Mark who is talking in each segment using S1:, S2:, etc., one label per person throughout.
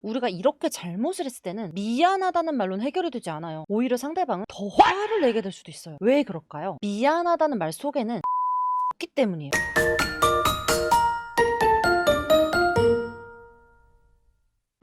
S1: 우리가 이렇게 잘못을 했을 때는 미안하다는 말로는 해결이 되지 않아요. 오히려 상대방은 더 화를 내게 될 수도 있어요. 왜 그럴까요? 미안하다는 말 속에는 없기 때문이에요.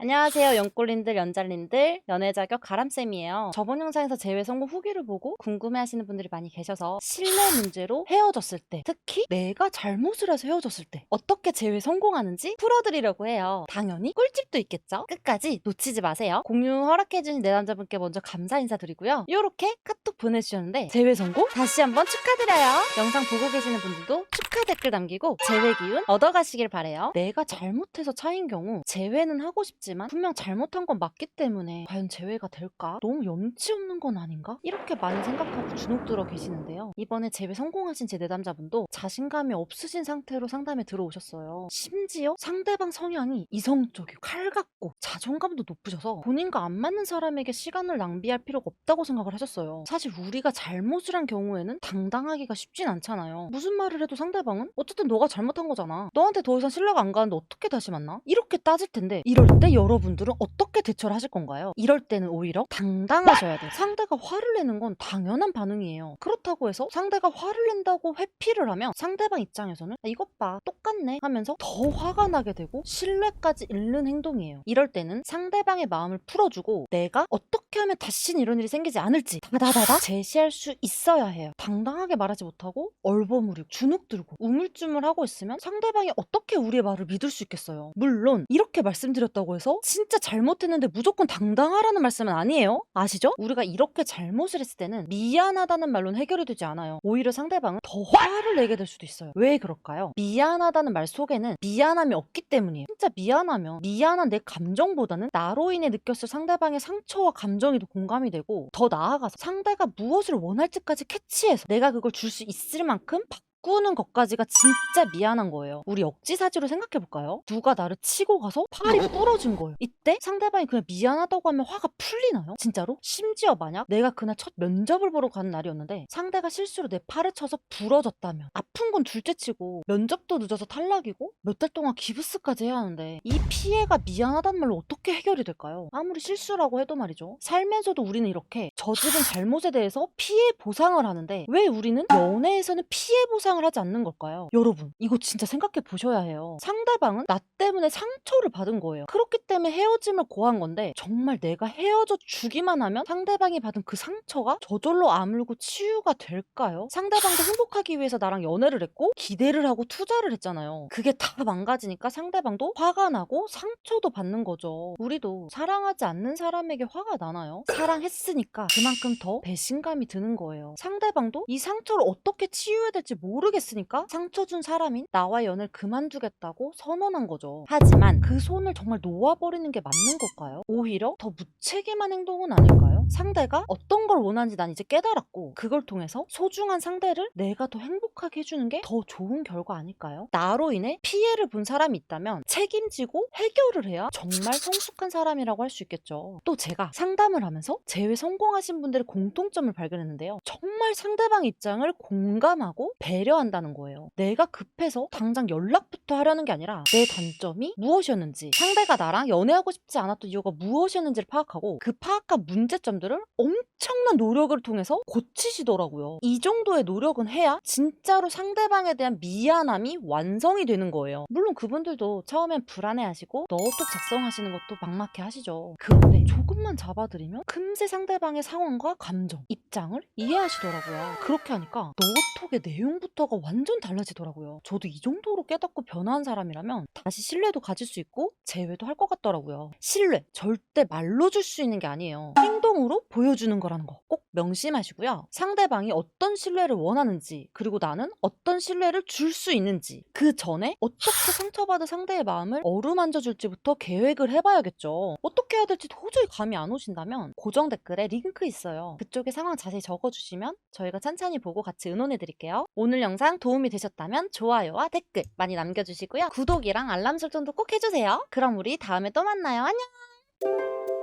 S1: 안녕하세요, 연골님들, 연잘님들, 연애자격 가람쌤이에요. 저번 영상에서 재회 성공 후기를 보고 궁금해하시는 분들이 많이 계셔서 신뢰 문제로 헤어졌을 때, 특히 내가 잘못을 해서 헤어졌을 때 어떻게 재회 성공하는지 풀어드리려고 해요. 당연히 꿀팁도 있겠죠? 끝까지 놓치지 마세요. 공유 허락해주신 내 남자분께 먼저 감사 인사드리고요. 이렇게 카톡 보내주셨는데 재회 성공? 다시 한번 축하드려요. 영상 보고 계시는 분들도 축하 댓글 남기고 재회 기운 얻어가시길 바래요. 내가 잘못해서 차인 경우 재회는 하고 싶지만 분명 잘못한 건 맞기 때문에 과연 재회가 될까? 너무 염치 없는 건 아닌가? 이렇게 많이 생각하고 주눅 들어 계시는데요. 이번에 재회 성공하신 제 내담자분도 자신감이 없으신 상태로 상담에 들어오셨어요. 심지어 상대방 성향이 이성적이고 칼 같고 자존감도 높으셔서 본인과 안 맞는 사람에게 시간을 낭비할 필요가 없다고 생각을 하셨어요. 사실 우리가 잘못을 한 경우에는 당당하기가 쉽진 않잖아요. 무슨 말을 해도 상대방은 어쨌든 너가 잘못한 거잖아. 너한테 더 이상 신뢰가 안 가는데 어떻게 다시 만나? 이렇게 따질 텐데 이럴 때 여러분들은 어떻게 대처를 하실 건가요? 이럴 때는 오히려 당당하셔야 돼요. 상대가 화를 내는 건 당연한 반응이에요. 그렇다고 해서 상대가 화를 낸다고 회피를 하면 상대방 입장에서는 이것 봐 똑같네 하면서 더 화가 나게 되고 신뢰까지 잃는 행동이에요. 이럴 때는 상대방의 마음을 풀어주고 내가 어떻게 하면 다시는 이런 일이 생기지 않을지 다다다다 제시할 수 있어야 해요. 당당하게 말하지 못하고 얼버무리고 주눅 들고 우물쭈물하고 있으면 상대방이 어떻게 우리의 말을 믿을 수 있겠어요. 물론 이렇게 말씀드렸다고 해서 진짜 잘못했는데 무조건 당당하라는 말씀은 아니에요. 아시죠? 우리가 이렇게 잘못을 했을 때는 미안하다는 말로는 해결이 되지 않아요. 오히려 상대방은 더 화를 내게 될 수도 있어요. 왜 그럴까요? 미안하다는 말 속에는 미안함이 없기 때문이에요. 진짜 미안하면 미안한 내 감정보다는 나로 인해 느꼈을 상대방의 상처와 감정이 더 공감이 되고 더 나아가서 상대가 무엇을 원할지까지 캐치해서 내가 그걸 줄 수 있을 만큼 바꾸는 것까지가 진짜 미안한 거예요. 우리 역지사지로 생각해볼까요? 누가 나를 치고 가서 팔이 부러진 거예요. 이때 상대방이 그냥 미안하다고 하면 화가 풀리나요? 진짜로? 심지어 만약 내가 그날 첫 면접을 보러 가는 날이었는데 상대가 실수로 내 팔을 쳐서 부러졌다면 아픈 건 둘째치고 면접도 늦어서 탈락이고 몇 달 동안 기부스까지 해야 하는데 이 피해가 미안하다는 말로 어떻게 해결이 될까요? 아무리 실수라고 해도 말이죠. 살면서도 우리는 이렇게 저지른 잘못에 대해서 피해 보상을 하는데 왜 우리는 연애에서는 피해 보상을 하지 않는 걸까요? 여러분 이거 진짜 생각해 보셔야 해요. 상대방은 나 때문에 상처를 받은 거예요. 그렇기 때문에 헤어짐을 고한 건데 정말 내가 헤어져 주기만 하면 상대방이 받은 그 상처가 저절로 아물고 치유가 될까요? 상대방도 행복하기 위해서 나랑 연애를 했고 기대를 하고 투자를 했잖아요. 그게 다 망가지니까 상대방도 화가 나고 상처도 받는 거죠. 우리도 사랑하지 않는 사람에게 화가 나나요? 사랑했으니까 그만큼 더 배신감이 드는 거예요. 상대방도 이 상처를 어떻게 치유해야 될지 모르겠으니까 상처 준 사람인 나와 연애를 그만두겠다고 선언한 거죠. 하지만 그 손을 정말 놓아버리는 게 맞는 걸까요? 오히려 더 무책임한 행동은 아닐까요? 상대가 어떤 걸 원하는지 난 이제 깨달았고 그걸 통해서 소중한 상대를 내가 더 행복하게 해주는 게 더 좋은 결과 아닐까요? 나로 인해 피해를 본 사람이 있다면 책임지고 해결을 해야 정말 성숙한 사람이라고 할 수 있겠죠. 또 제가 상담을 하면서 재회 성공하신 분들의 공통점을 발견했는데요. 정말 상대방 입장을 공감하고 배려한다는 거예요. 내가 급해서 당장 연락부터 하려는 게 아니라 내 단점이 무엇이었는지 상대가 나랑 연애하고 싶지 않았던 이유가 무엇이었는지를 파악하고 그 파악한 문제점들을 엄청난 노력을 통해서 고치시더라고요. 이 정도의 노력은 해야 진짜로 상대방에 대한 미안함이 완성이 되는 거예요. 물론 그분들도 처음엔 불안해하시고 너톡 작성하시는 것도 막막해 하시죠. 그런데 조금만 잡아드리면 금세 상대방의 상황과 감정, 입장을 이해하시더라고요. 그렇게 하니까 너톡의 내용부터가 완전 달라지더라고요. 저도 이 정도로 깨닫고 변화한 사람이라면 다시 신뢰도 가질 수 있고 재회도 할 것 같더라고요. 신뢰 절대 말로 줄 수 있는 게 아니에요. 행동으로 보여주는 거라는 거 꼭 명심하시고요. 상대방이 어떤 신뢰를 원하는지 그리고 나는 어떤 신뢰를 줄 수 있는지 그 전에 어떻게 상처받은 상대의 마음을 어루만져 줄지부터 계획을 해봐야겠죠. 어떻게 해야 될지 도저히 감이 안 오신다면 고정 댓글에 링크 있어요. 그쪽에 상황 자세히 적어주시면 저희가 찬찬히 보고 같이 응원해드릴게요. 오늘 영상 도움이 되셨다면 좋아요와 댓글 많이 남겨주시고요. 구독이랑 알람 설정도 꼭 해주세요. 그럼 우리 다음에 또 만나요. 안녕!